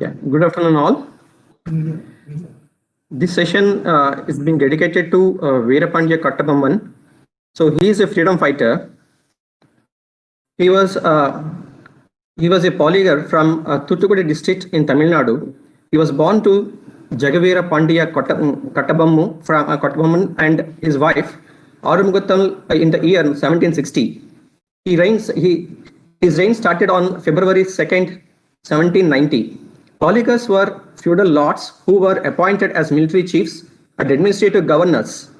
Yeah, good afternoon all. This session is being dedicated to Veerapandya Kattabomman. So he is a freedom fighter. He was a polygar from Thoothukudi district in Tamil Nadu. He was born to Jagaveera Pandya Kattabomman and his wife Arumuguttal in the year 1760. His reign started on February 2nd, 1790. Polygars were feudal lords who were appointed as military chiefs and administrative governors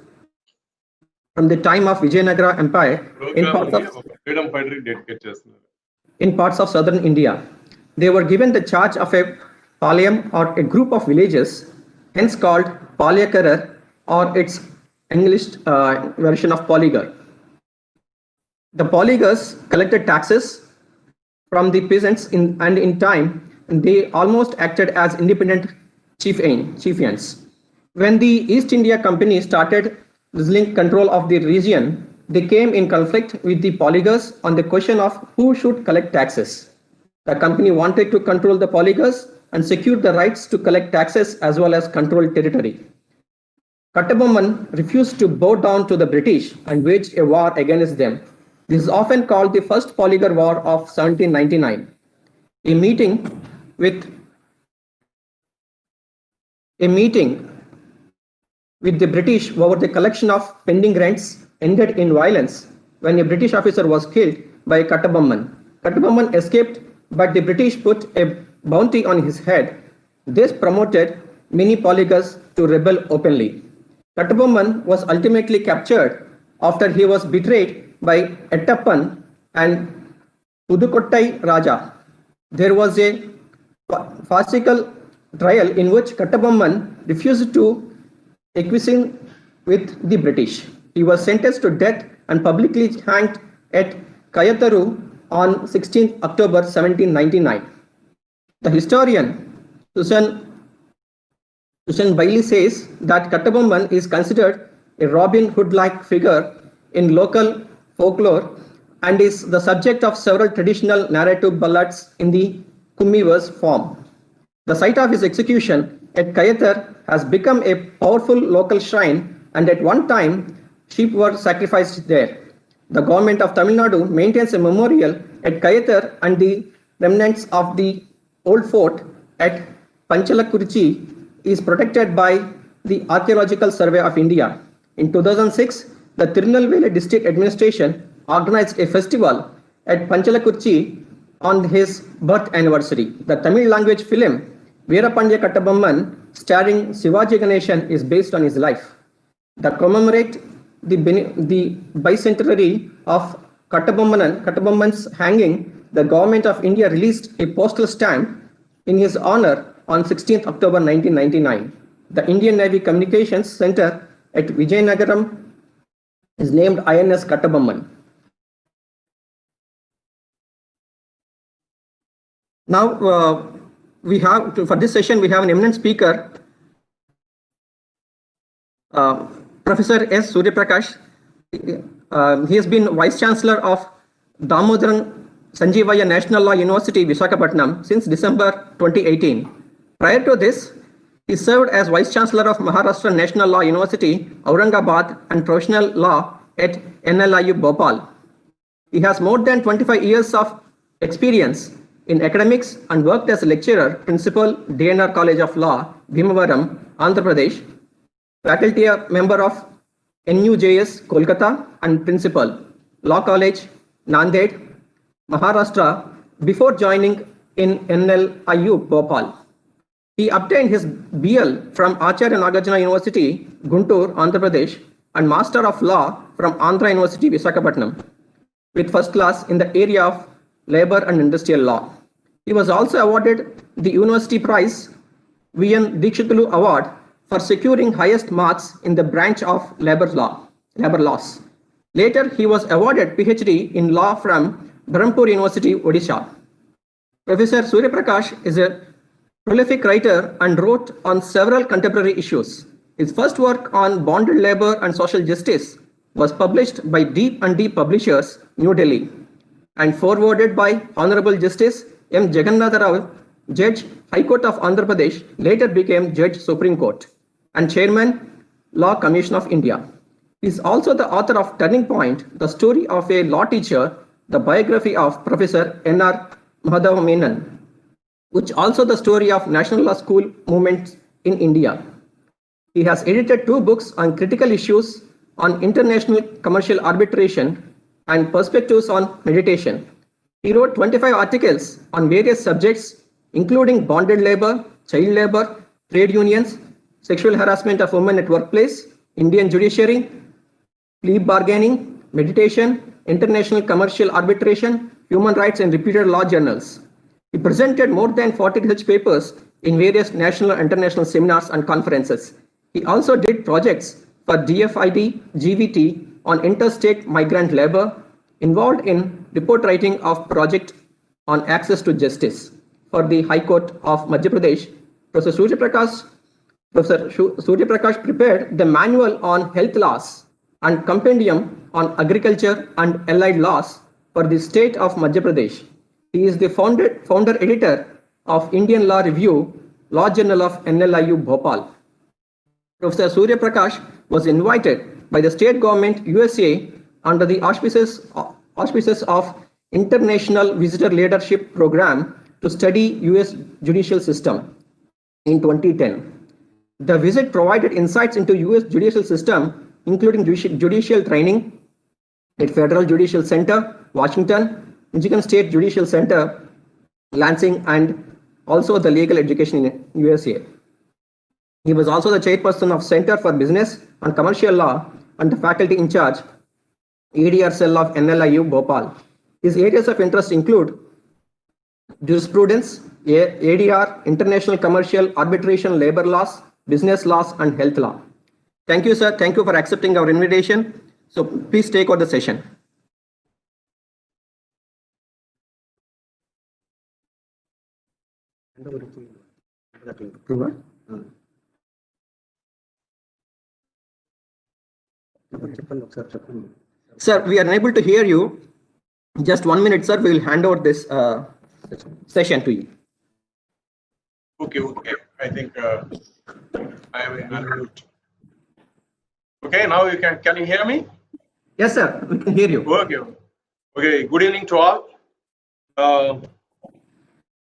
from the time of Vijayanagara Empire in parts of southern India. They were given the charge of a palayam or a group of villages, hence called Palyakarar or its English version of polygar. The polygars collected taxes from the peasants and in time they almost acted as independent chieftains. When the East India Company started losing control of the region, they came in conflict with the polygars on the question of who should collect taxes. The company wanted to control the polygars and secure the rights to collect taxes as well as control territory. Kattabomman refused to bow down to the British and waged a war against them. This is often called the First Polygon War of 1799. A meeting with the British over the collection of pending rents ended in violence when a British officer was killed by Kattabomman. Kattabomman escaped, but the British put a bounty on his head. This promoted many polygars to rebel openly. Kattabomman was ultimately captured after he was betrayed by Ettappan and Pudukottai Raja. There was a farcical trial in which Kattabomman refused to acquiesce with the British. He was sentenced to death and publicly hanged at Kayatharu on 16 October 1799. The historian Susan Bailey says that Kattabomman is considered a Robin Hood-like figure in local folklore and is the subject of several traditional narrative ballads in the Kummi-verse form. The site of his execution at Kayathar has become a powerful local shrine, and at one time sheep were sacrificed there. The government of Tamil Nadu maintains a memorial at Kayathar and the remnants of the old fort at Panchalakurichi is protected by the Archaeological Survey of India. In 2006, the Tirunelveli District Administration organized a festival at Panchalakurichi on his birth anniversary. The Tamil language film Veerapandya Kattabomman starring Sivaji Ganeshan is based on his life. To commemorate the bicentenary of Kattabomman's hanging, the Government of India released a postal stamp in his honor on 16th October 1999. The Indian Navy Communications Center at Vijayanagaram is named INS Kattabomman. Now, for this session, we have an eminent speaker, Professor S. Surya Prakash. He has been Vice Chancellor of Damodaram Sankivayya National Law University, Visakhapatnam since December 2018. Prior to this, he served as Vice Chancellor of Maharashtra National Law University, Aurangabad and Professional Law at NLIU Bhopal. He has more than 25 years of experience in academics and worked as a lecturer, principal, DNR College of Law, Bhimavaram, Andhra Pradesh, faculty member of NUJS, Kolkata, and principal, Law College, Nanded, Maharashtra, before joining in NLIU Bhopal. He obtained his BL from Acharya Nagarjuna University, Guntur, Andhra Pradesh, and Master of Law from Andhra University, Visakhapatnam, with first class in the area of labor and industrial law. He was also awarded the University Prize, V.N. Dikshitulu Award, for securing highest marks in the branch of labor laws. Later, he was awarded PhD in law from Brahmpur University, Odisha. Professor Surya Prakash is a prolific writer and wrote on several contemporary issues. His first work on bonded labor and social justice was published by Deep and Deep Publishers, New Delhi, and forwarded by Honorable Justice M. Jagannatha Rao, Judge, High Court of Andhra Pradesh, later became Judge Supreme Court and Chairman, Law Commission of India. He is also the author of Turning Point, the story of a law teacher, the biography of Professor N.R. Mahadeva Menon, which also the story of National Law School movement in India. He has edited 2 books on critical issues on international commercial arbitration and perspectives on meditation. He wrote 25 articles on various subjects, including bonded labor, child labor, trade unions, sexual harassment of women at workplace, Indian judiciary, plea bargaining, meditation, international commercial arbitration, human rights, and reputed law journals. He presented more than 40 research papers in various national and international seminars and conferences. He also did projects for DFID, GVT on interstate migrant labor, involved in report writing of project on access to justice for the High Court of Madhya Pradesh. Professor Surya Prakash prepared the manual on health laws and compendium on agriculture and allied laws for the state of Madhya Pradesh. He is the founder editor of Indian Law Review, Law Journal of NLIU Bhopal. Professor Surya Prakash was invited by the state government USA under the auspices of International Visitor Leadership Program to study US judicial system in 2010. The visit provided insights into US judicial system, including judicial training at Federal Judicial Center, Washington, Michigan State Judicial Center, Lansing, and also the legal education in USA. He was also the chairperson of Center for Business and Commercial Law and the faculty in charge, ADR cell of NLIU Bhopal. His areas of interest include jurisprudence, ADR, international commercial, arbitration, labor laws, business laws, and health law. Thank you, sir. Thank you for accepting our invitation. So please take over the session. Sir, we are unable to hear you. Just 1 minute, sir. We will hand over this session to you. Okay. I think I will unmute. Okay, now you can you hear me? Yes, sir. We can hear you. Okay. Good evening to all.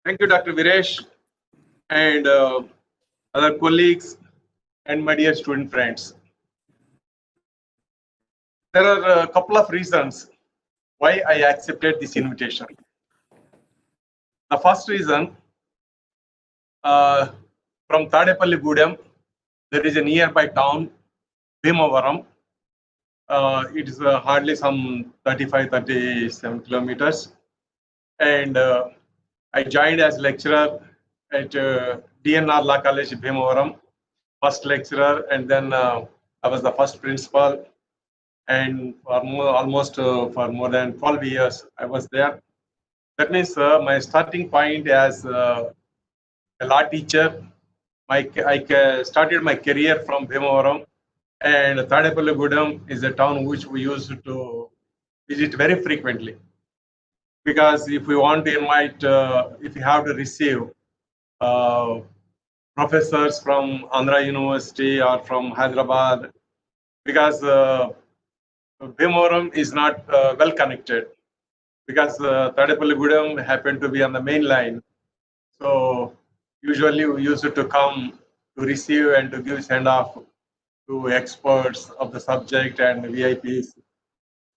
Thank you, Dr. Viresh, and other colleagues, and my dear student friends. There are a couple of reasons why I accepted this invitation. The first reason, from Tadepalligudem, there is a nearby town, Bhimavaram. It is hardly some 35-37 kilometers. And I joined as lecturer at DNR Law College, Bhimavaram, first lecturer, and then I was the first principal. And for for more than 12 years, I was there. That means my starting point as a law teacher, I started my career from Bhimavaram, and Tadepalligudem is a town which we used to visit very frequently. Because if we want to invite, if you have to receive professors from Andhra University or from Hyderabad, because Bhimavaram is not well connected, because Tadepalligudem happened to be on the main line. So usually we used to come to receive and to give send off to experts of the subject and VIPs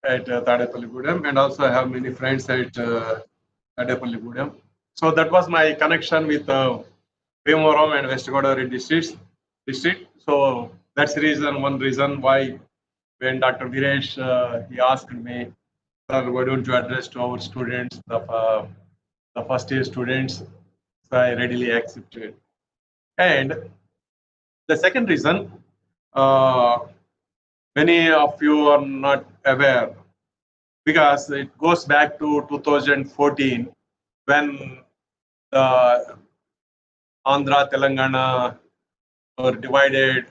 at Tadepalligudem, and also I have many friends at Tadepalligudem. So that was my connection with Bhimavaram and West Godavari district. So that's one reason why when Dr. Viresh he asked me, sir, why don't you address to our students, the first year students? So I readily accepted. And the second reason, many of you are not aware, because it goes back to 2014 when Andhra, Telangana were divided.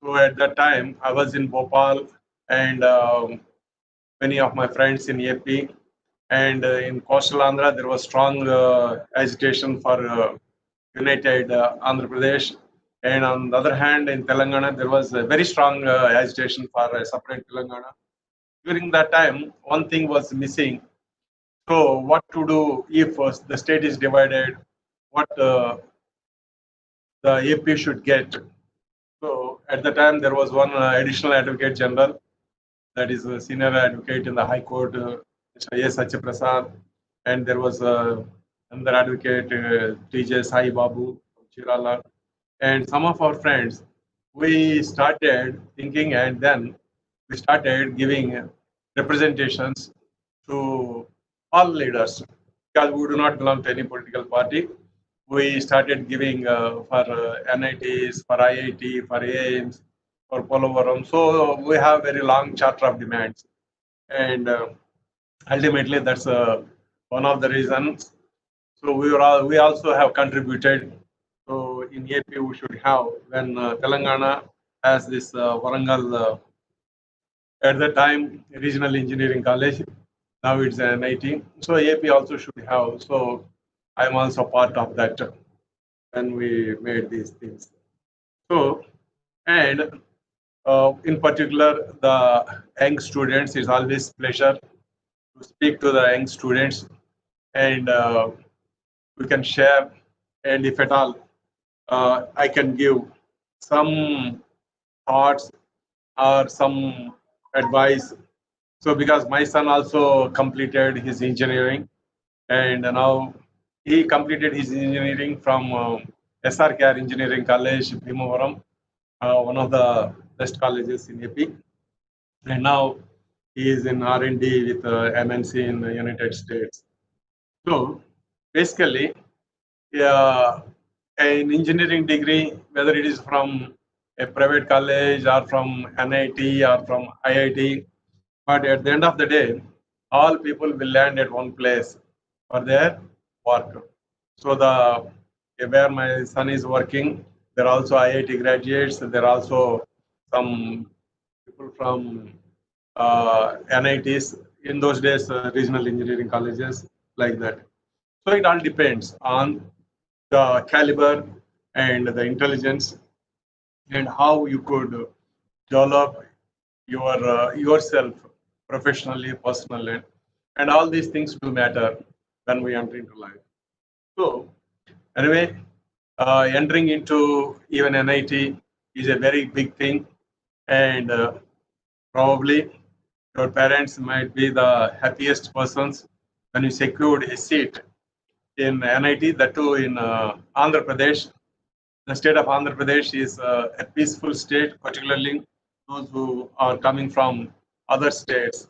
So at that time, I was in Bhopal, and many of my friends in AP. And in coastal Andhra, there was strong agitation for united Andhra Pradesh. And on the other hand, in Telangana, there was a very strong agitation for a separate Telangana. During that time, one thing was missing. So, what to do if the state is divided? What the AP should get? So, at the time, there was one additional advocate general, that is a senior advocate in the High Court, Mr. A. Surya Prakash, and there was another advocate, TJ Sai Babu from Chirala, and some of our friends. We started thinking, and then we started giving representations to all leaders, because we do not belong to any political party. We started giving for NITs, for IIT, for AIMS, for Polavaram. So we have very long charter of demands, and ultimately that's one of the reasons. So we also have contributed. So in AP we should have, when Telangana has this Warangal at the time regional engineering college, now it's an NIT. So AP also should have. So I'm also part of that when we made these things. So, and in particular, the young students, it's always pleasure to speak to the young students, and we can share. And if at all, I can give some thoughts or some advice. So, because my son also completed his engineering, and now he completed his engineering from SRKR Engineering College, Bhimavaram, one of the best colleges in AP. And now he is in R&D with MNC in the United States. So basically, an engineering degree, whether it is from a private college or from NIT or from IIT, but at the end of the day, all people will land at one place for their work. So where my son is working, there are also IIT graduates. There are also some people from NITs, in those days, regional engineering colleges, like that. So it all depends on the caliber and the intelligence, and how you could develop yourself professionally, personally, and all these things do matter when we enter into life. So anyway, entering into even NIT is a very big thing, and probably your parents might be the happiest persons when you secured a seat in NIT, that too in Andhra Pradesh. The state of Andhra Pradesh is a peaceful state, particularly those who are coming from other states.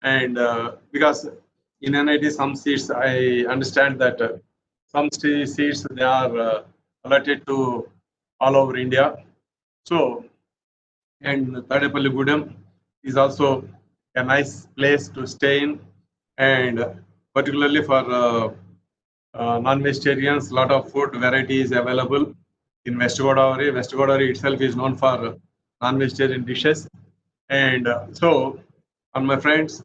And because in NIT, some seats, I understand that some seats they are allotted to all over India. So, and Tadepalligudem is also a nice place to stay in, and particularly for non-vegetarians, lot of food varieties available in West Godavari. West Godavari itself is known for non-vegetarian dishes, and so, on my friends,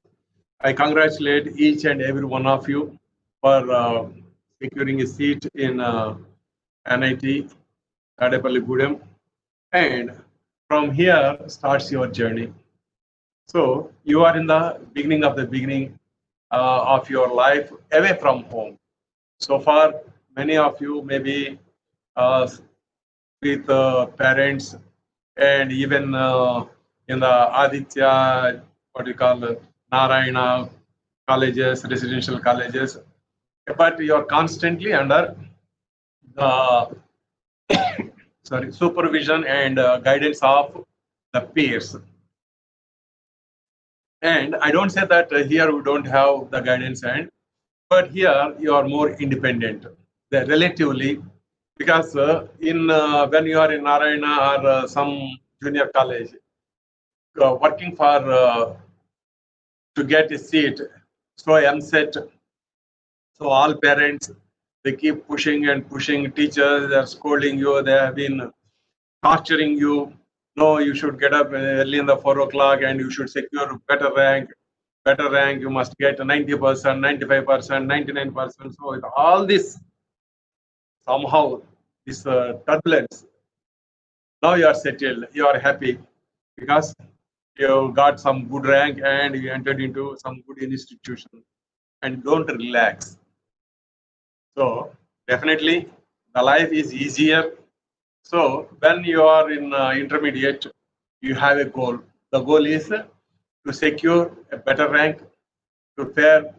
I congratulate each and every one of you for securing a seat in NIT Tadepalligudem, and from here starts your journey. So you are in the beginning of the beginning of your life away from home. So far, many of you may be with parents, and even in the Aditya, what you call Narayana colleges, residential colleges, but you are constantly under the supervision and guidance of the peers. And I don't say that here we don't have the guidance, but here you are more independent, relatively, because in when you are in Narayana or some junior college, working for to get a seat, so MSET, so all parents, they keep pushing and pushing. Teachers are scolding you. They have been torturing you. No, you should get up early in the 4 o'clock and you should secure a better rank. better rank, you must get 90%, 95%, 99%. So with all this, somehow this turbulence, now you are settled, you are happy because you got some good rank and you entered into some good institution and don't relax. So definitely the life is easier. So when you are in intermediate, you have a goal. The goal is to secure a better rank, to fare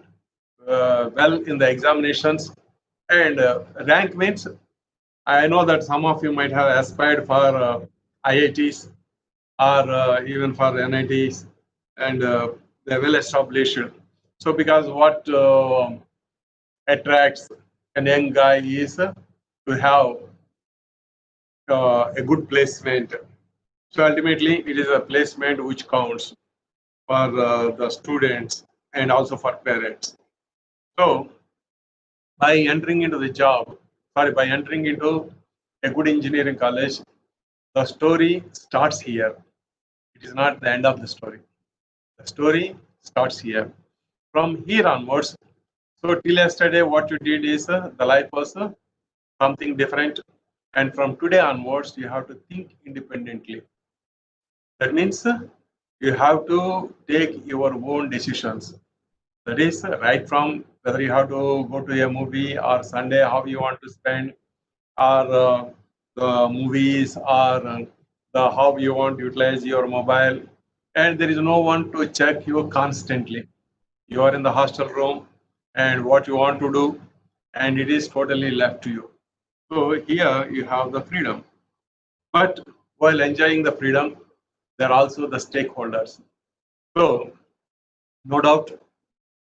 well in the examinations. And rank means, I know that some of you might have aspired for IITs or even for NITs, and they're well established. So because what attracts a young guy is to have a good placement. So ultimately, it is a placement which counts for the students and also for parents. So by entering into the job, by entering into a good engineering college, the story starts here. It is not the end of the story. The story starts here. From here onwards, so till yesterday, what you did is the life was something different. And from today onwards, you have to think independently. That means you have to take your own decisions. That is right from whether you have to go to a movie or Sunday, how you want to spend, or the movies, or the how you want to utilize your mobile. And there is no one to check you constantly. You are in the hostel room and what you want to do, and it is totally left to you. So here you have the freedom. But while enjoying the freedom, there are also the stakeholders. So no doubt,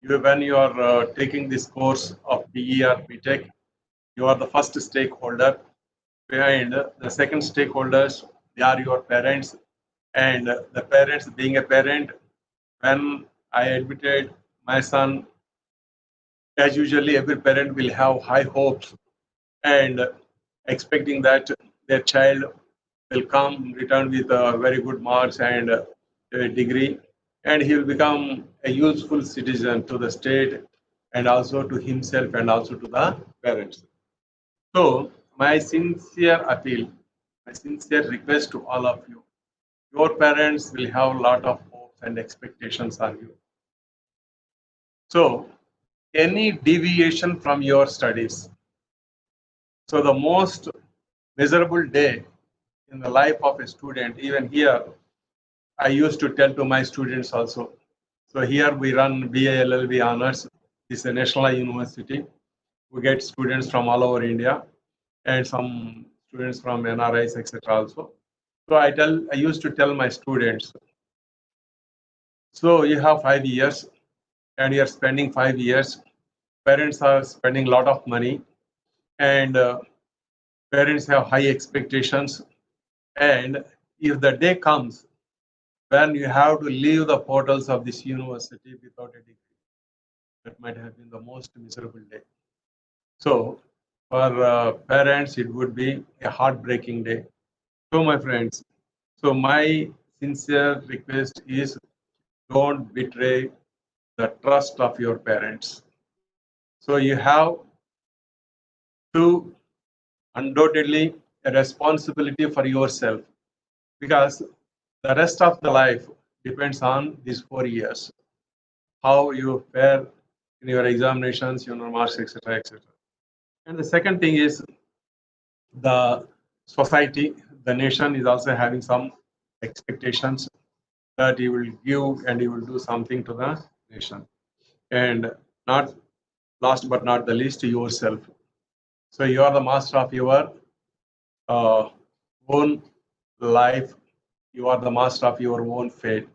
when you are taking this course of BE or BTech, you are the first stakeholder. And the second stakeholders, they are your parents. And the parents, being a parent, when I admitted my son, as usually every parent will have high hopes and expecting that their child will come return with very good marks and a degree, and he will become a useful citizen to the state and also to himself and also to the parents. So my sincere appeal, my sincere request to all of you, your parents will have a lot of hopes and expectations on you. So any deviation from your studies, so the most miserable day in the life of a student, even here, I used to tell to my students also. So here we run BA LLB honors. It's a national university. We get students from all over India and some students from NRIs, etc. also. So I used to tell my students, so you have 5 years and you're spending 5 years. Parents are spending a lot of money and parents have high expectations. And if the day comes when you have to leave the portals of this university without a degree, that might have been the most miserable day. So for parents, it would be a heartbreaking day. So my friends, so my sincere request is don't betray the trust of your parents. So you have to undoubtedly a responsibility for yourself because the rest of the life depends on these 4 years, how you fare in your examinations, your marks, etc., etc. And the second thing is the society, the nation is also having some expectations that you will give and you will do something to the nation. And not last but not the least, yourself. So you are the master of your uh, own life. You are the master of your own fate.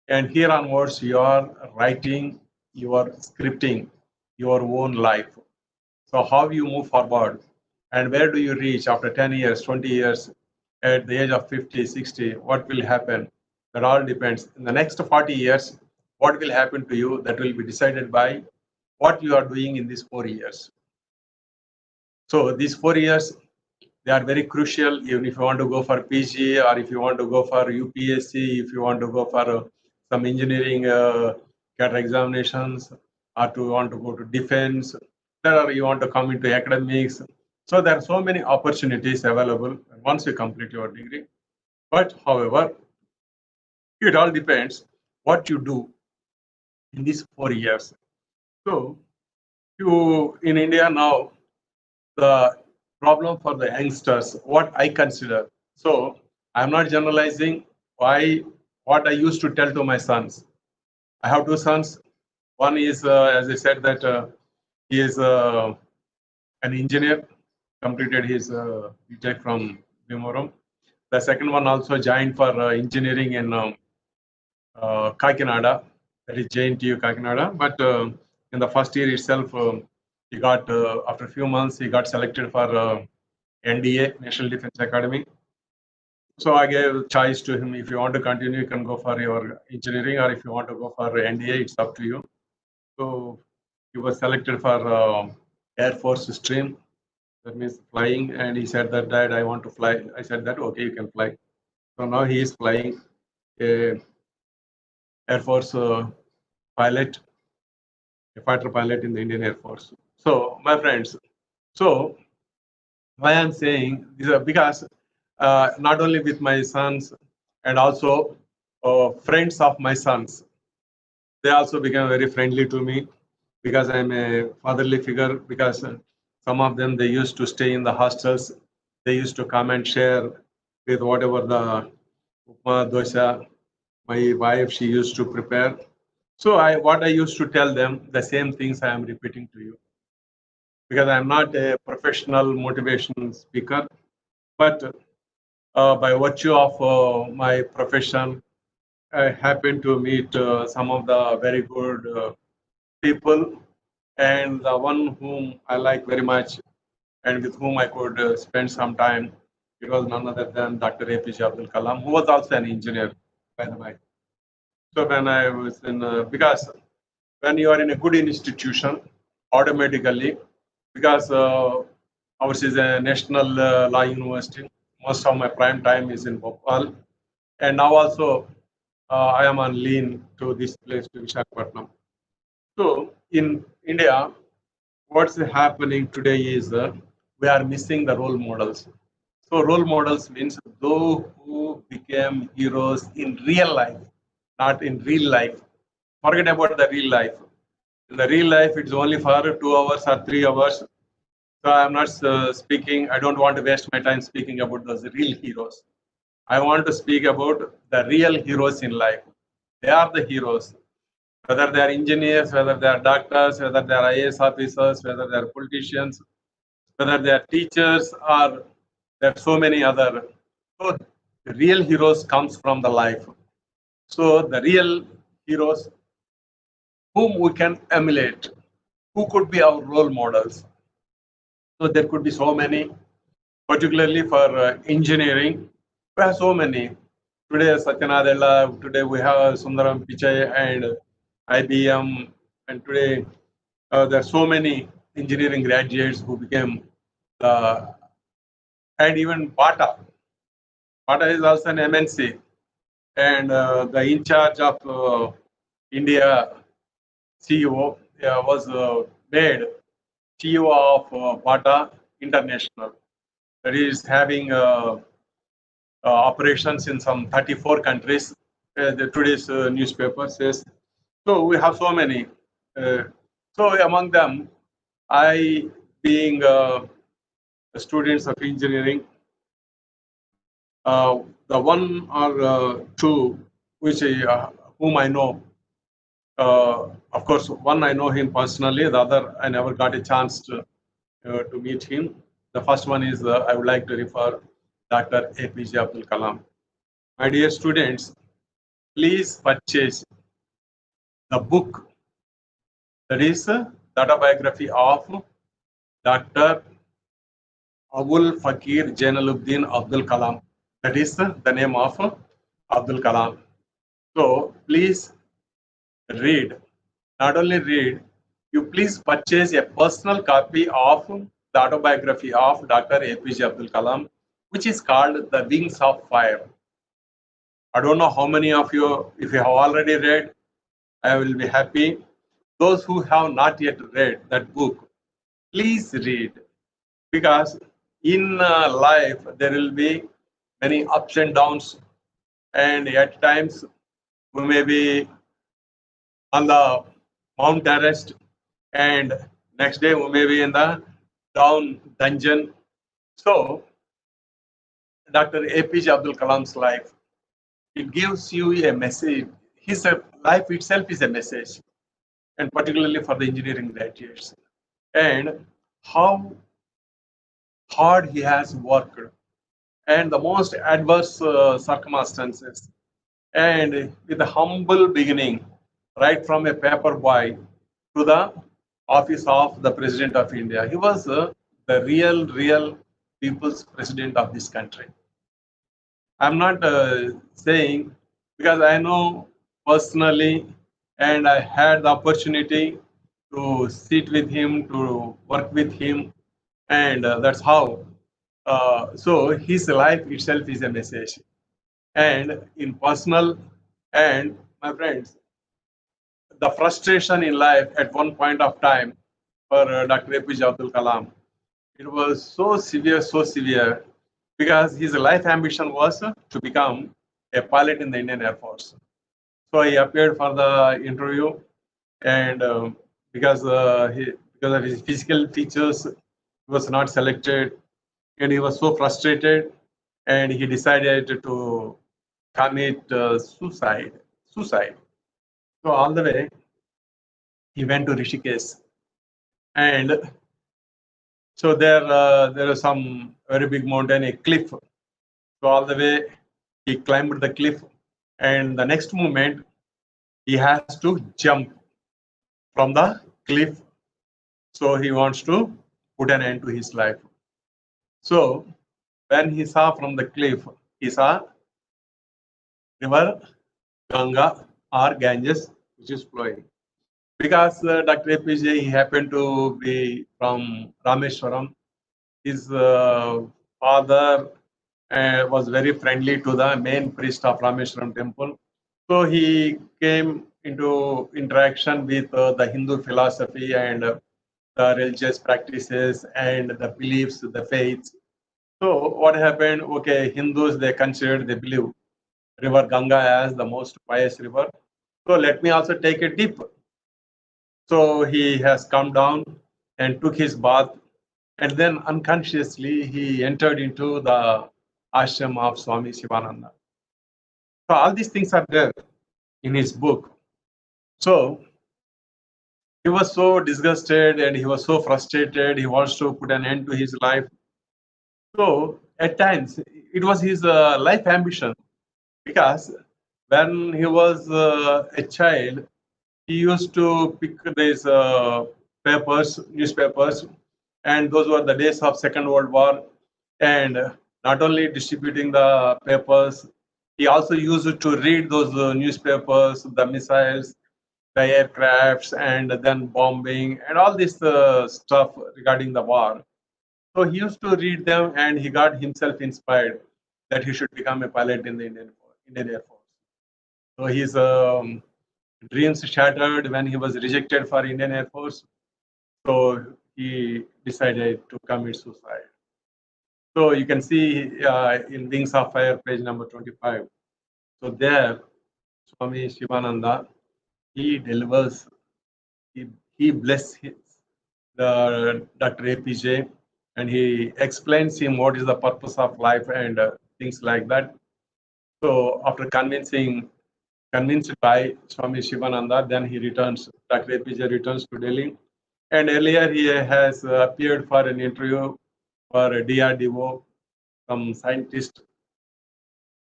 And here onwards, you are writing, you are scripting your own life. So how you move forward and where do you reach after 10 years, 20 years, at the age of 50, 60, what will happen? That all depends. In the next 40 years, what will happen to you? That will be decided by what you are doing in these 4 years. So these 4 years, they are very crucial. Even if you want to go for PG or if you want to go for UPSC, if you want to go for some engineering CAT examinations, or to want to go to defense, or you want to come into academics. So there are so many opportunities available once you complete your degree. But however, it all depends what you do in these 4 years. So in India now, the problem for the youngsters, what I consider. So I'm not generalizing what I used to tell to my sons. I have 2 sons. One is, as I said, that he is an engineer, completed his BTech from Damodaram. The second one also joined for engineering in Kakinada, that is JNTU Kakinada. But in the first year itself, he got, after a few months, he got selected for NDA, National Defense Academy. So I gave choice to him. If you want to continue, you can go for your engineering, or if you want to go for NDA, it's up to you. So he was selected for Air Force stream, that means flying. And he said that, Dad, I want to fly. I said that, okay, you can fly. So now he is flying a Air Force pilot, a fighter pilot in the Indian Air Force. So my friends, so why I'm saying this is because not only with my sons and also friends of my sons, they also became very friendly to me because I'm a fatherly figure. Because some of them, they used to stay in the hostels. They used to come and share with whatever the upma dosha my wife she used to prepare. So what I used to tell them, the same things I am repeating to you, because I'm not a professional motivation speaker, but by virtue of my profession, I happen to meet some of the very good people, and the one whom I like very much and with whom I could spend some time, it was none other than Dr. APJ Abdul Kalam, who was also an engineer, by the way. So when I was in, because when you are in a good institution, automatically, because ours is a national law university, most of my prime time is in Bhopal, and now also I am on lean to this place, to Visakhapatnam. So in India, what's happening today is we are missing the role models. So role models means those who became heroes in real life, not in real life. Forget about the real life. In the real life, it's only for 2 hours or 3 hours. So I'm not speaking, I don't want to waste my time speaking about those real heroes. I want to speak about the real heroes in life. They are the heroes. Whether they are engineers, whether they are doctors, whether they are IAS officers, whether they are politicians, whether they are teachers, or there are so many other. So the real heroes comes from the life. So the real heroes whom we can emulate, who could be our role models. So there could be so many, particularly for engineering. We have so many. Today, Satyanadella, today we have Sundaram Pichai and IBM, and today there are so many engineering graduates who became, and even Bata. Bata is also an MNC, and the in charge of India CEO was made CEO of Bata International. That is having operations in some 34 countries. Today's newspaper says. So we have so many. So among them, I, being students of engineering, the one or two which whom I know, of course, one I know him personally. The other I never got a chance to meet him. The first one is I would like to refer Dr. APJ Abdul Kalam. My dear students, please purchase the book, that is the autobiography of Dr. Abul Fakir Jainuddin Abdul Kalam. That is the name of Abdul Kalam. So please read. Not only read, you please purchase a personal copy of the autobiography of Dr. APJ Abdul Kalam, which is called The Wings of Fire. I don't know how many of you, if you have already read, I will be happy. Those who have not yet read that book, please read, because in life there will be many ups and downs, and at times we may be on the Mount Everest, and next day we may be in the down dungeon. So, Dr. APJ Abdul Kalam's life, it gives you a message. His life itself is a message, and particularly for the engineering graduates, and how hard he has worked, and the most adverse circumstances, and with a humble beginning, right from a paper boy to the office of the President of India. He was the real people's president of this country. I'm not saying, because I know personally, and I had the opportunity to sit with him, to work with him, and that's how. So his life itself is a message. And in personal, and my friends, the frustration in life at one point of time for Dr. APJ Abdul Kalam, it was so severe, because his life ambition was to become a pilot in the Indian Air Force. So he appeared for the interview, and because of his physical features, he was not selected, and he was so frustrated, and he decided to commit suicide. Suicide. So all the way, he went to Rishikesh, and so there is some very big mountain, a cliff. So all the way he climbed the cliff, and the next moment he has to jump from the cliff. So he wants to put an end to his life. So when he saw from the cliff, he saw river Ganga or Ganges, which is flowing. Because Dr. APJ, he happened to be from Rameshwaram. His father was very friendly to the main priest of Rameshwaram temple. So he came into interaction with the Hindu philosophy and the religious practices and the beliefs, the faiths. So what happened? Okay, Hindus, they believe river Ganga as the most pious river. So let me also take a dip. So he has come down and took his bath, and then unconsciously he entered into the ashram of Swami Shivananda. So all these things are there in his book. So he was so disgusted and he was so frustrated. He wants to put an end to his life. So at times it was his life ambition, because when he was a child, he used to pick these newspapers, and those were the days of Second World War. And not only distributing the papers, he also used to read those newspapers, the missiles, the aircrafts, and then bombing, and all this stuff regarding the war. So he used to read them, and he got himself inspired that he should become a pilot in the Indian Air Force. So his dreams shattered when he was rejected for Indian Air Force. So he decided to commit suicide. So you can see in Wings of Fire, page number 25. So there, Swami Shivananda, he delivers, he blesses the Dr. APJ, and he explains him what is the purpose of life and things like that. So after convinced by Swami Shivananda, then he returns, Dr. APJ returns to Delhi. And earlier he has appeared for an interview for DRDO, some scientist.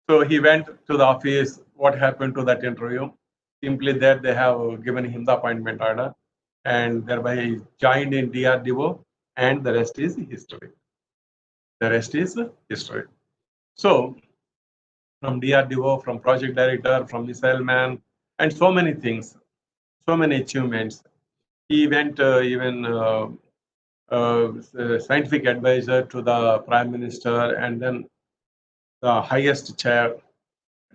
So he went to the office. What happened to that interview? Simply that they have given him the appointment order, and thereby he joined in DRDO, and the rest is history. The rest is history. So from DRDO, from project director, from missile man, and so many things, so many achievements. He went even scientific advisor to the prime minister, and then the highest chair,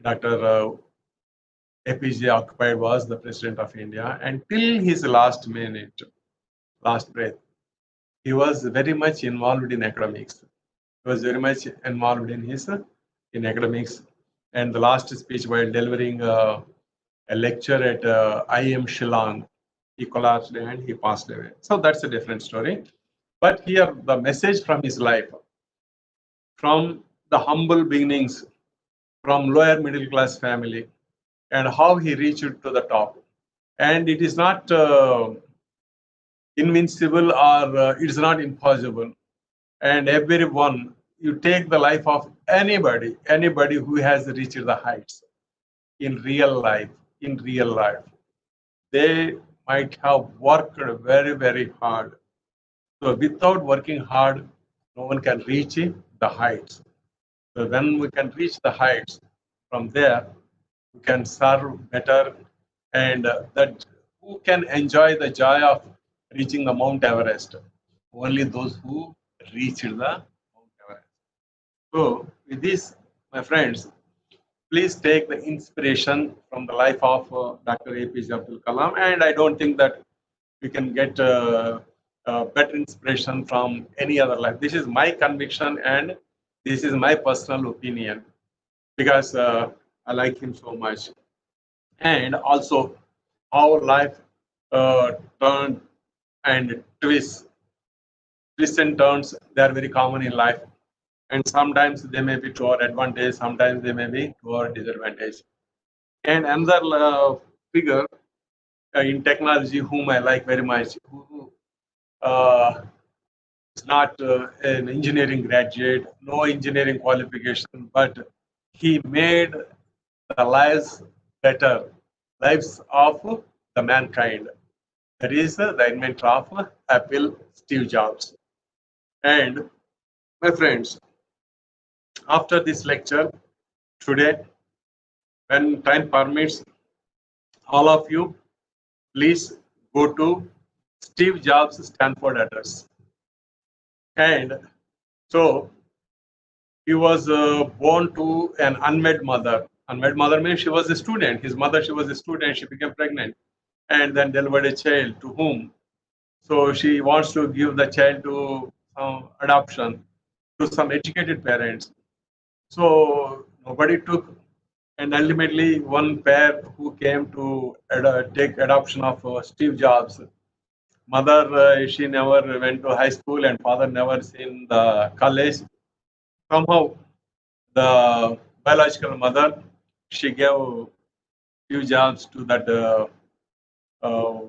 Dr. APJ occupied was the president of India, and till his last minute, last breath, he was very much involved in academics. He was very much involved in in academics. And the last speech while delivering a lecture at IIM Shillong, he collapsed and he passed away. So that's a different story. But here, the message from his life, from the humble beginnings, from lower middle class family, and how he reached to the top. And it is not invincible or it is not impossible. And everyone, you take the life of anybody who has reached the heights in real life, they might have worked very, very hard. So without working hard, no one can reach the heights. So when we can reach the heights, from there, we can serve better, and that who can enjoy the joy of reaching the Mount Everest? Only those who reach the Mount Everest. So with this, my friends, please take the inspiration from the life of Dr. APJ Abdul Kalam, and I don't think that we can get better inspiration from any other life. This is my conviction and this is my personal opinion because I like him so much. And also how life turned and twists and turns, they are very common in life. And sometimes they may be to our advantage, sometimes they may be to our disadvantage. And another figure in technology whom I like very much, who is not an engineering graduate, no engineering qualification, but he made the lives better, lives of the mankind. That is the inventor of Apple, Steve Jobs. And my friends, after this lecture today, when time permits, all of you, please go to Steve Jobs' Stanford address. And so he was born to an unwed mother. Unwed mother means she was a student. His mother, she was a student. She became pregnant and then delivered a child to whom? So she wants to give the child to adoption to some educated parents. So nobody took, and ultimately one pair who came to take adoption of Steve Jobs. Mother, she never went to high school, and father never seen the college. Somehow, the biological mother, she gave Steve Jobs to that uh,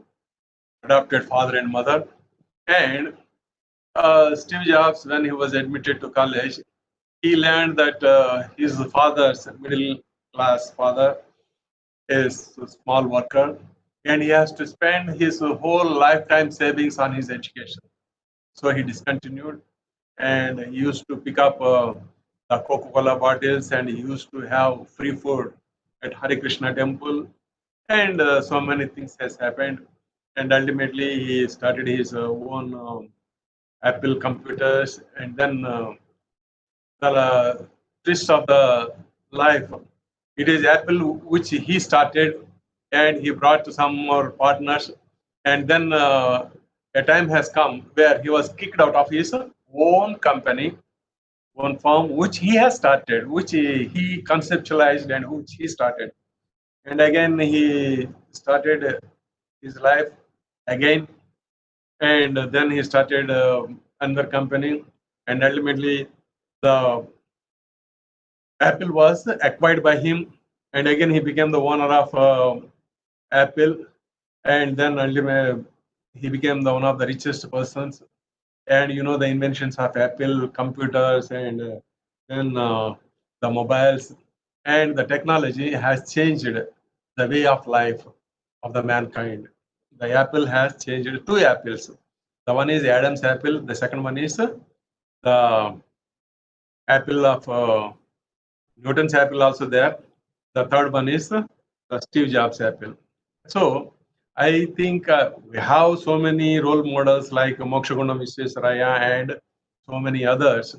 adopted father and mother. And Steve Jobs, when he was admitted to college, he learned that his father's middle class father is a small worker and he has to spend his whole lifetime savings on his education. So he discontinued and he used to pick up the Coca-Cola bottles and he used to have free food at Hare Krishna temple, and so many things has happened, and ultimately he started his own Apple computers, and then the twist of the life, it is Apple which he started and he brought to some more partners, and then a time has come where he was kicked out of his own company, one firm which he has started, which he conceptualized and which he started. And again, he started his life again. And then he started another company. And ultimately, the Apple was acquired by him. And again, he became the owner of Apple. And then ultimately, he became the one of the richest persons. And you know the inventions of Apple computers and then the mobiles and the technology has changed the way of life of the mankind. The Apple has changed two apples. The one is Adam's apple. The second one is the apple of Newton's apple also there. The third one is the Steve Jobs apple. So I think we have so many role models like Mokshaguna Visvesvaraya and so many others.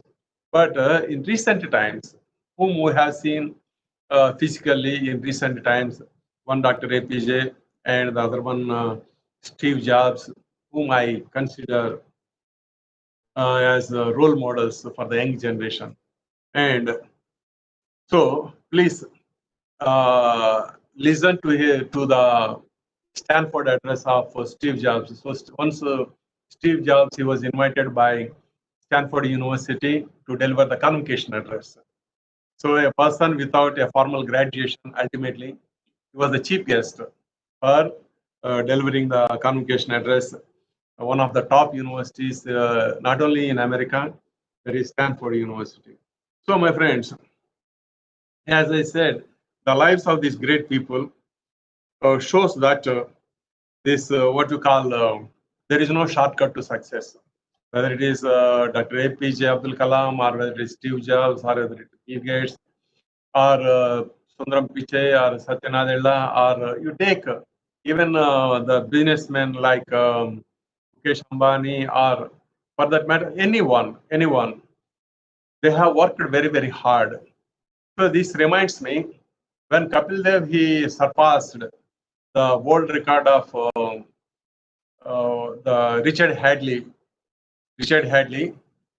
But in recent times, whom we have seen physically in recent times, one Dr. APJ and the other one Steve Jobs, whom I consider as role models for the young generation. And so please listen to the Stanford address of Steve Jobs. So once Steve Jobs, he was invited by Stanford University to deliver the convocation address. So a person without a formal graduation, ultimately, he was the chief guest for delivering the convocation address. One of the top universities, not only in America, there is Stanford University. So my friends, as I said, the lives of these great people shows that this what you call there is no shortcut to success. Whether it is Dr. APJ Abdul Kalam or whether it is Steve Jobs or whether it is Bill Gates or Sundaram Pichai or Satya Nadella or you take even the businessmen like Mukesh Ambani or for that matter anyone, they have worked very, very hard. So this reminds me when Kapil Dev he surpassed the world record of the Richard Hadley.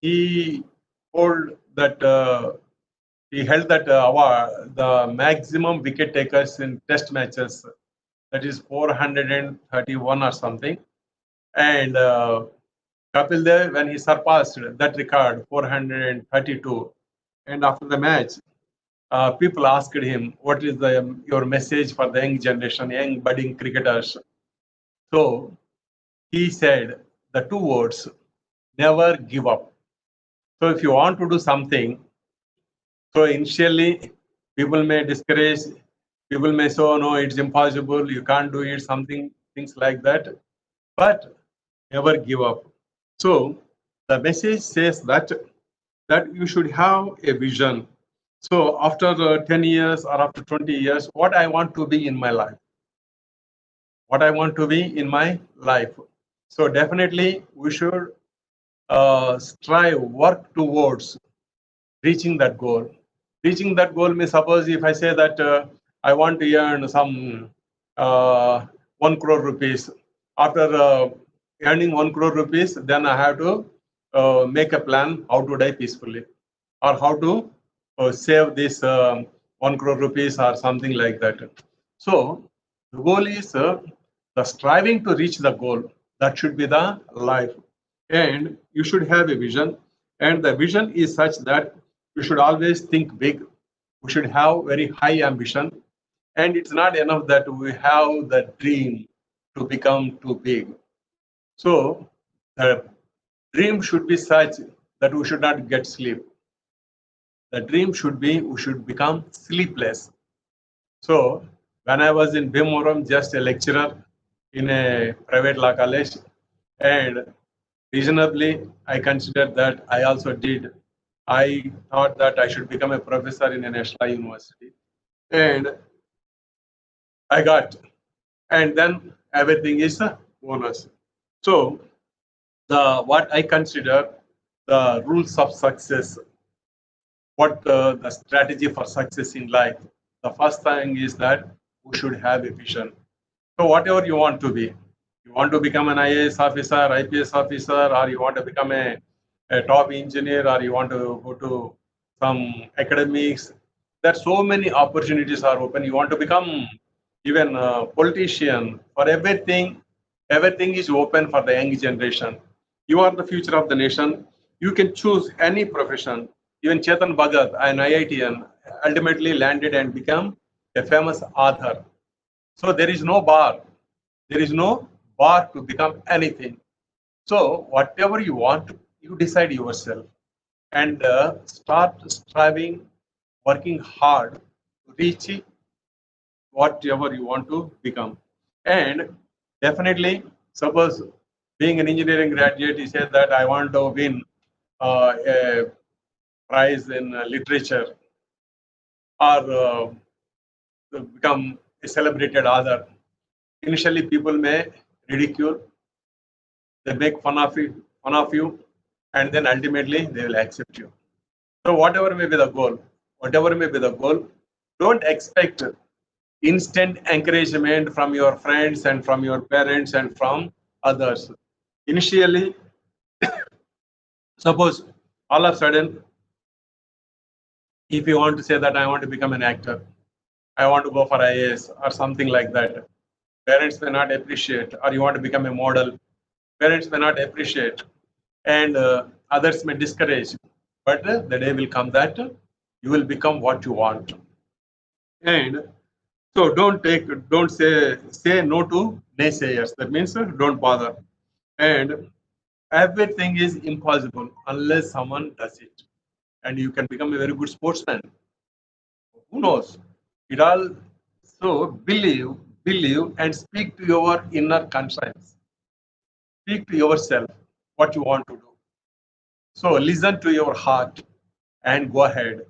He hold that he held that award, the maximum wicket takers in Test matches. That is 431 or something. And Kapil Dev, when he surpassed that record, 432, and after the match, people asked him, "What is your message for the young generation, young budding cricketers?" So he said the two words, never give up. So if you want to do something, so initially people may discourage, people may say, oh, no, it's impossible, you can't do it, things like that, but never give up. So the message says that you should have a vision. So after 10 years or after 20 years, what I want to be in my life. What I want to be in my life. So definitely we should strive, work towards reaching that goal. Reaching that goal means suppose if I say that I want to earn some 1 crore rupees. After earning 1 crore rupees, then I have to make a plan how to die peacefully or how to save this 1 crore rupees or something like that. So the goal is the striving to reach the goal. That should be the life. And you should have a vision. And the vision is such that you should always think big. We should have very high ambition. And it's not enough that we have the dream to become too big. So the dream should be such that we should not get sleep. The dream should be we should become sleepless. So when I was in Damodaram, just a lecturer in a private law college, and reasonably I considered that I also did. I thought that I should become a professor in a national university, and I got, and then everything is a bonus. So the what I consider the rules of success, what the strategy for success in life. The first thing is that we should have a vision. So whatever you want to be, you want to become an IAS officer, IPS officer, or you want to become a top engineer, or you want to go to some academics. There are so many opportunities are open. You want to become even a politician. For everything, everything is open for the young generation. You are the future of the nation. You can choose any profession. Even Chetan Bhagat, an IITian, ultimately landed and became a famous author. So there is no bar. There is no bar to become anything. So whatever you want, you decide yourself and start striving, working hard to reach whatever you want to become. And definitely, suppose being an engineering graduate, you say that I want to win a prize in literature or become a celebrated author. Initially, people may ridicule, they make fun of you, and then ultimately they will accept you. So whatever may be the goal, don't expect instant encouragement from your friends and from your parents and from others. Initially, suppose all of a sudden, if you want to say that I want to become an actor, I want to go for IAS or something like that, parents may not appreciate, or you want to become a model, parents may not appreciate, and others may discourage. But the day will come that you will become what you want. And so don't say no to naysayers. That means don't bother. And everything is impossible unless someone does it. And you can become a very good sportsman. Who knows? It all. So believe, and speak to your inner conscience. Speak to yourself what you want to do. So listen to your heart and go ahead.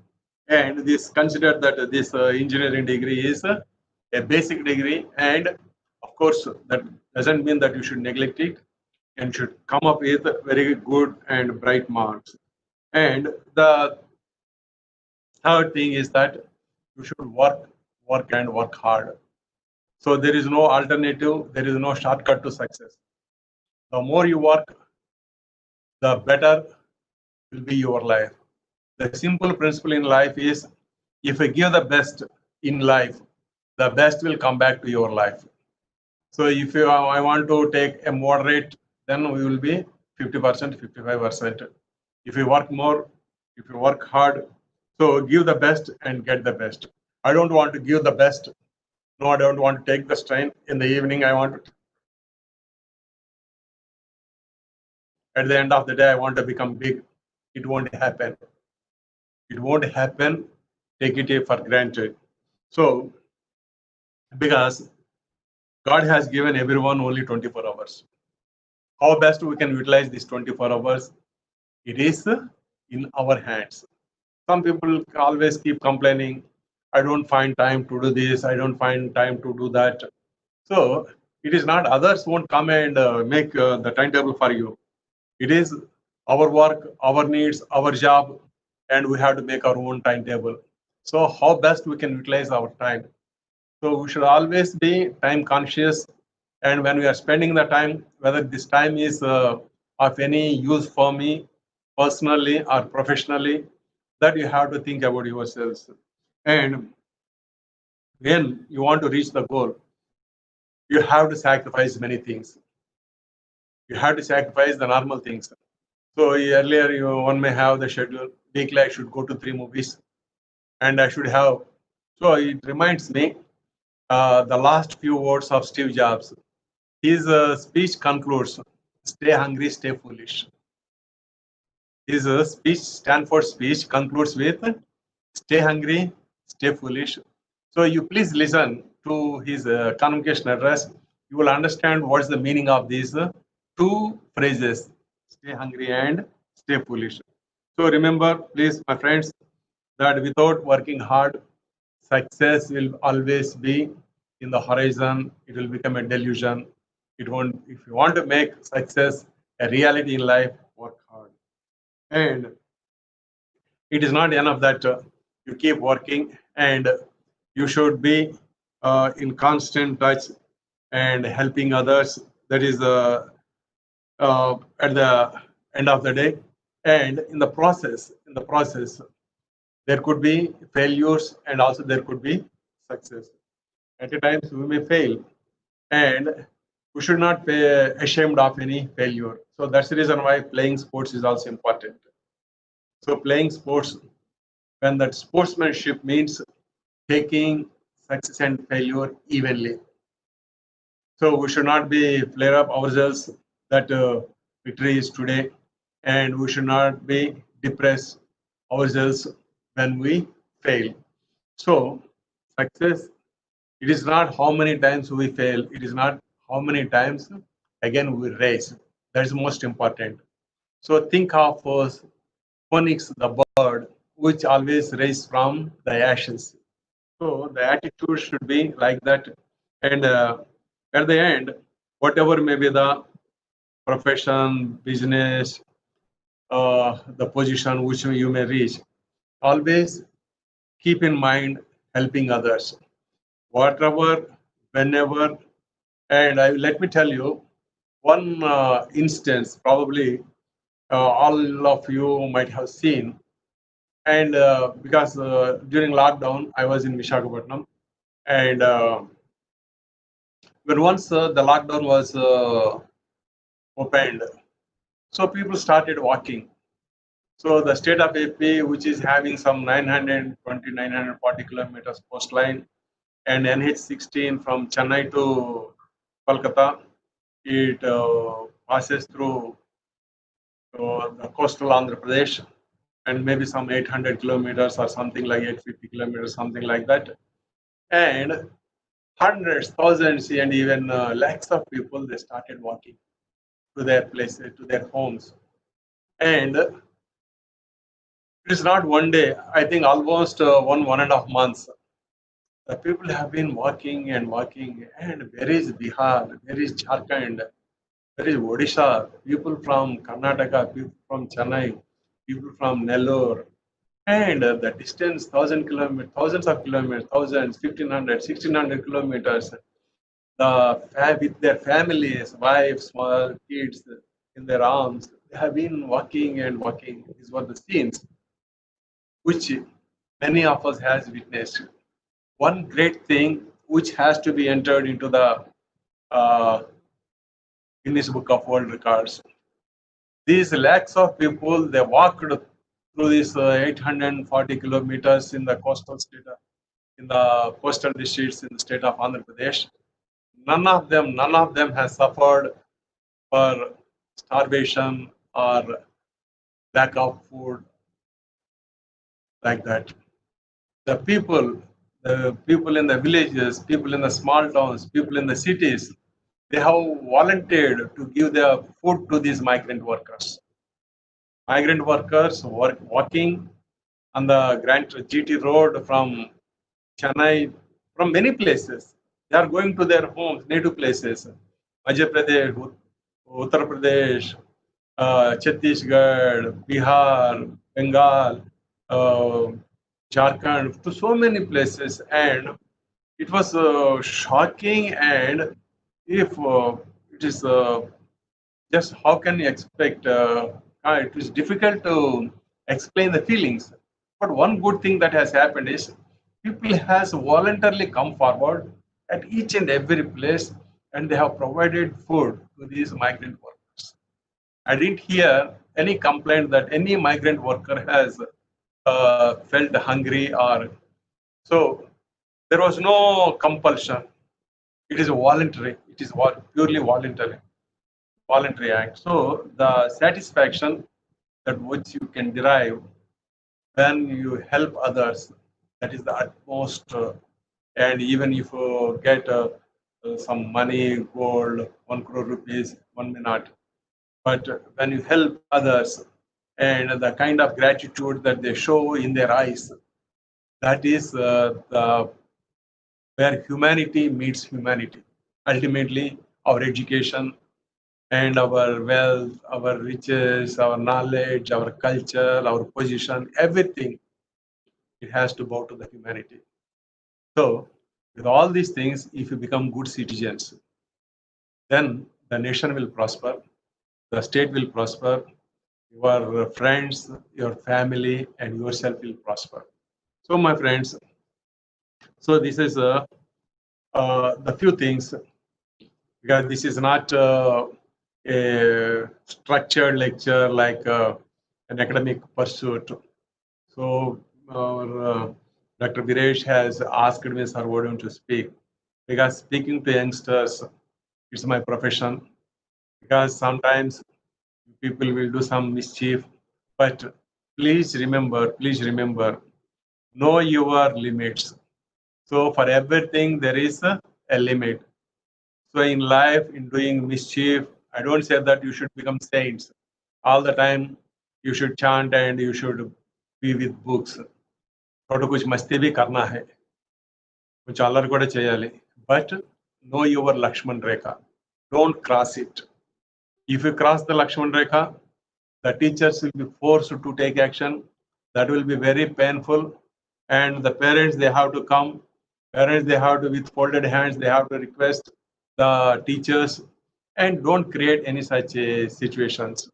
And this consider that this engineering degree is a basic degree, and of course that doesn't mean that you should neglect it and should come up with very good and bright marks. And the third thing is that you should work and work hard. So there is no alternative, there is no shortcut to success. The more you work, the better will be your life. The simple principle in life is, if you give the best in life, the best will come back to your life. So if I want to take a moderate, then we will be 50%, 55%. If you work more, if you work hard, so give the best and get the best. I don't want to give the best. No, I don't want to take the strain. In the evening, I want to. At the end of the day, I want to become big. It won't happen. It won't happen. Take it for granted. So, because God has given everyone only 24 hours. How best we can utilize these 24 hours? It is in our hands. Some people always keep complaining, I don't find time to do this, I don't find time to do that. So it is not others won't come and make the timetable for you. It is our work, our needs, our job, and we have to make our own timetable. So how best we can utilize our time? So we should always be time conscious, and when we are spending the time, whether this time is of any use for me personally or professionally, that you have to think about yourselves. And when you want to reach the goal, you have to sacrifice many things. You have to sacrifice the normal things. So earlier, one may have the schedule. Weekly, I should go to 3 movies, and I should have. So it reminds me the last few words of Steve Jobs. His speech concludes, "Stay hungry, stay foolish." His speech, Stanford speech, concludes with, "Stay hungry, stay foolish." So you please listen to his convocation address. You will understand what is the meaning of these two phrases, "Stay hungry" and "Stay foolish." So remember, please, my friends, that without working hard, success will always be in the horizon. It will become a delusion. It won't. If you want to make success a reality in life, work hard. And it is not enough that you keep working, and you should be in constant touch and helping others. That is at the end of the day. And in the process, there could be failures and also there could be success. At times we may fail, and we should not be ashamed of any failure. So that's the reason why playing sports is also important. So playing sports, when that sportsmanship means taking success and failure evenly. So we should not be flare up ourselves that victory is today, and we should not be depressed ourselves when we fail. So success, it is not how many times we fail, it is not how many times again we rise. That is most important. So think of phoenix, the bird, which always rises from the ashes. So the attitude should be like that. And at the end, whatever may be the profession, business, the position which you may reach, always keep in mind helping others. whatever, whenever. And let me tell you one instance, probably all of you might have seen. And because during lockdown, I was in Visakhapatnam. And when once the lockdown was opened, so people started walking. So the state of AP, which is having some 920, 940 kilometers coastline, and NH16 from Chennai to Kolkata, it passes through the coastal Andhra Pradesh, and maybe some 800 kilometers or something like 850 kilometers, something like that. And hundreds, thousands, and even lakhs of people, they started walking to their places, to their homes. And it's not one day, I think almost 1.5 months. The people have been walking and walking. And where is Bihar? Where is Jharkhand? Where is Odisha? People from Karnataka, people from Chennai, people from Nellore. And the distance, 1,000 kilometers, thousands of kilometers, thousands, 1,500, 1,600 kilometers. With their families, wives, small kids in their arms, they have been walking and walking. These were the scenes which many of us has witnessed. One great thing which has to be entered into the uh, Guinness Book of World Records. These lakhs of people, they walked through these 840 kilometers in the coastal state, in the coastal districts in the state of Andhra Pradesh. None of them has suffered for starvation or lack of food like that. The people in the villages, people in the small towns, people in the cities, they have volunteered to give their food to these migrant workers. Migrant workers walking on the Grand GT road from Chennai, from many places. They are going to their homes, native places. Madhya Pradesh, Uttar Pradesh, Chhattisgarh, Bihar, Bengal, uh, Jharkhand, to so many places. And it was shocking. And if it is just how can you expect? It is difficult to explain the feelings. But one good thing that has happened is people has voluntarily come forward at each and every place, and they have provided food to these migrant workers. I didn't hear any complaint that any migrant worker has felt hungry or so. There was no compulsion. It is voluntary. It is purely voluntary act. So the satisfaction that which you can derive when you help others, that is the utmost. And even if you get some money, gold, 1 crore rupees, one may not. But when you help others and the kind of gratitude that they show in their eyes, that is where humanity meets humanity. Ultimately, our education and our wealth, our riches, our knowledge, our culture, our position, everything, it has to bow to the humanity. So, with all these things, if you become good citizens, then the nation will prosper, the state will prosper, your friends, your family, and yourself will prosper. So, my friends, so this is the few things, because this is not a structured lecture like an academic pursuit. So, Dr. Viresh has asked me, Sir, why don't you speak? Because speaking to youngsters, it's my profession. Because sometimes people will do some mischief, but please remember, know your limits. So, for everything, there is a limit. So, in life, in doing mischief, I don't say that you should become saints all the time. You should chant and you should be with books. थोड़ा कुछ मस्ती भी करना है, कुछ अलर కూడా చేయాలి. But know your Lakshman Rekha. Don't cross it. If you cross the Lakshman Rekha, the teachers will be forced to take action. That will be very painful, and the parents, they have to come Parents, they have to, with folded hands, they have to request the teachers and don't create any such situations.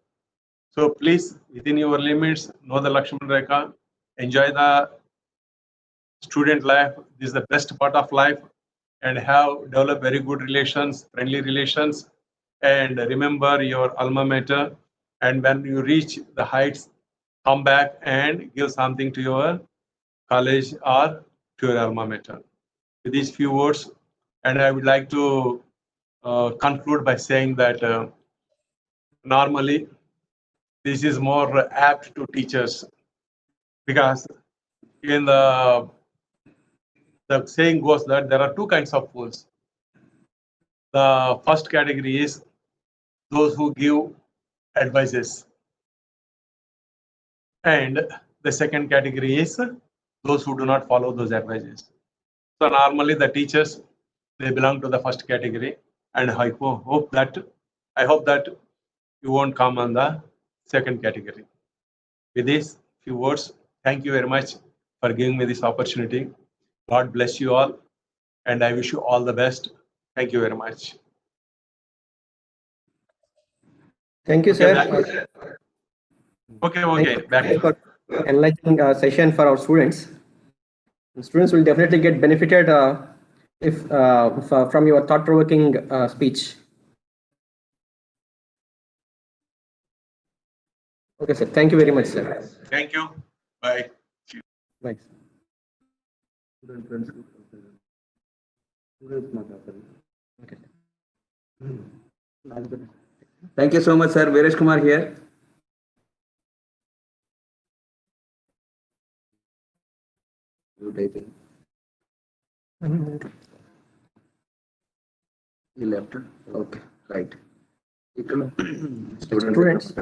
So please, within your limits, know the Lakshman Rekha, enjoy the student life. This is the best part of life, and have develop very good relations, friendly relations, and remember your alma mater. And when you reach the heights, come back and give something to your college or to your alma mater. With these few words, and I would like to conclude by saying that normally this is more apt to teachers, because in the saying goes that there are two kinds of fools. The first category is those who give advices, and the second category is those who do not follow those advices. So normally the teachers, they belong to the first category, and hope that you won't come on the second category. With these few words, thank you very much for giving me this opportunity. God bless you all, and I wish you all the best. Thank you very much. Thank you, Okay, sir. okay, back. For enlightening session for our students. The students will definitely get benefited if from your thought-provoking speech. Okay, sir. Thank you very much, sir. Thank you. Bye. Bye. Okay. Thank you so much, sir. Veeresh Kumar here. You typing. You left. Okay, right. Students.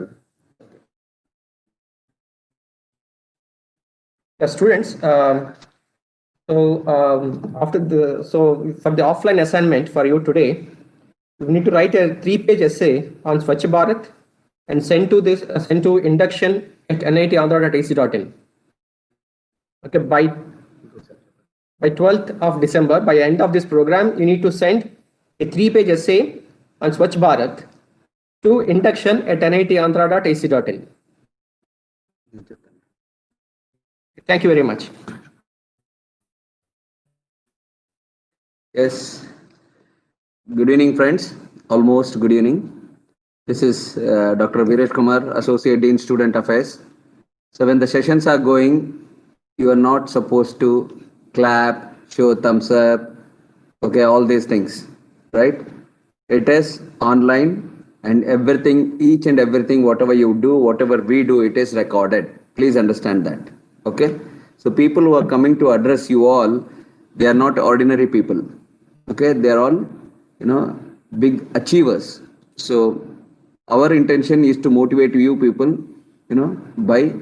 The students. For the offline assignment for you today, you need to write a 3-page essay on Swachh Bharat and send to induction@nitandhra.ac.in. Okay, by 12th of December, by the end of this program, you need to send a 3-page essay on Swachh Bharat to induction@nitandhra.ac.in. Thank you very much. Yes. Good evening, friends. Almost good evening. This is Dr. Veeresh Kumar, Associate Dean, Student Affairs. So when the sessions are going, you are not supposed to clap, show thumbs up, okay, all these things, right? It is online, and everything, each and everything, whatever you do, whatever we do, it is recorded. Please understand that, okay? So people who are coming to address you all, they are not ordinary people, okay? They are all, big achievers. So our intention is to motivate you people, by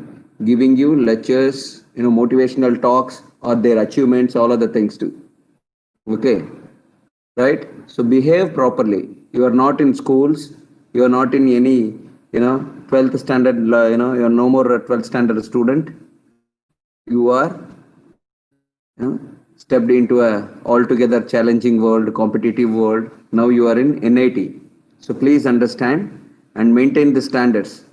giving you lectures, motivational talks or their achievements, all other things too. Okay, right? So behave properly. You are not in schools. You are not in any, 12th standard, you are no more a 12th standard student. You are, stepped into a altogether challenging world, competitive world. Now you are in NIT. So please understand and maintain the standards.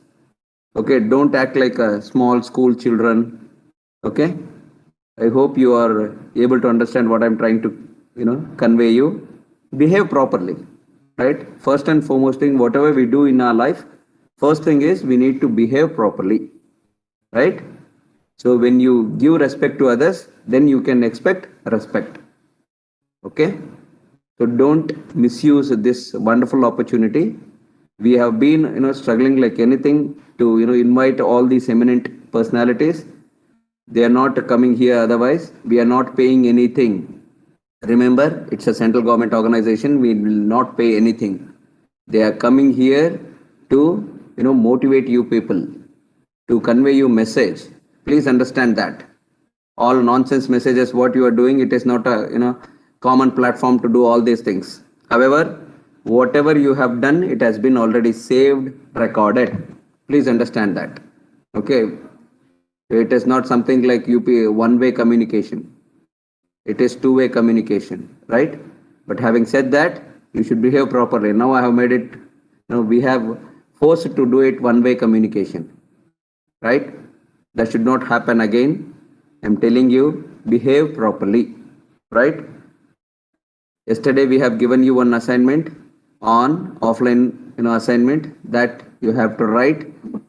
Okay, don't act like a small school children. Okay, I hope you are able to understand what I'm trying to, convey you. Behave properly, right? First and foremost thing, whatever we do in our life, first thing is we need to behave properly, right? So when you give respect to others, then you can expect respect. Okay? So don't misuse this wonderful opportunity. We have been, struggling like anything to, invite all these eminent personalities. They are not coming here otherwise. We are not paying anything. Remember, it's a central government organization. We will not pay anything. They are coming here to, motivate you people, to convey you message. Please understand that. All nonsense messages, what you are doing, it is not a, common platform to do all these things. However, whatever you have done, it has been already saved, recorded. Please understand that. Okay. It is not something like UP one-way communication. It is two-way communication, right? But having said that, you should behave properly. Now I have made it, we have forced to do it one-way communication, right? That should not happen again. I'm telling you, behave properly, right? Yesterday we have given you one assignment on offline, assignment that you have to write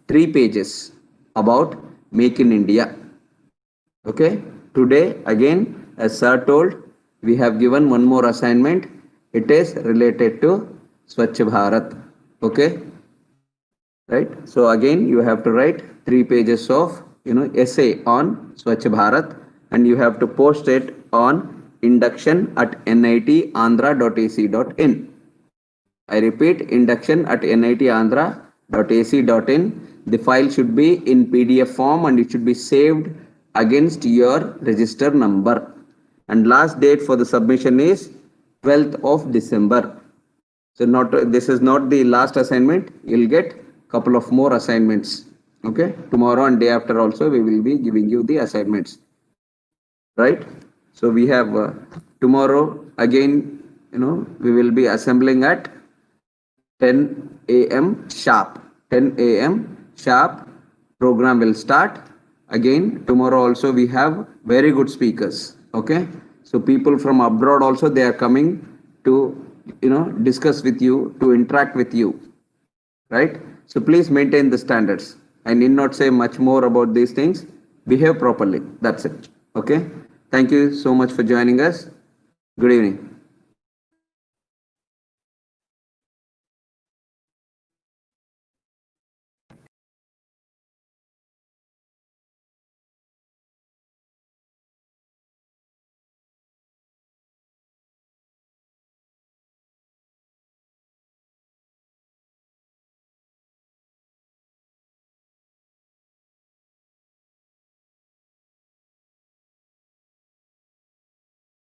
3 pages about Make in India. Okay. Today again, as sir told, we have given one more assignment. It is related to Swachh Bharat. Okay. Right. So again, you have to write 3 pages of essay on Swachh Bharat, and you have to post it on induction@nitandhra.ac.in. I repeat, induction@nitandhra.ac.in. The file should be in PDF form and it should be saved against your register number. And last date for the submission is 12th of December. So this is not the last assignment. You'll get couple of more assignments. Okay. Tomorrow and day after also we will be giving you the assignments. Right. So we have tomorrow again, we will be assembling at 10 a.m. sharp. 10 a.m. sharp. Program will start. Again, tomorrow also we have very good speakers. Okay. So people from abroad also, they are coming to, discuss with you, to interact with you. Right. So please maintain the standards. I need not say much more about these things. Behave properly. That's it. Okay. Thank you so much for joining us. Good evening.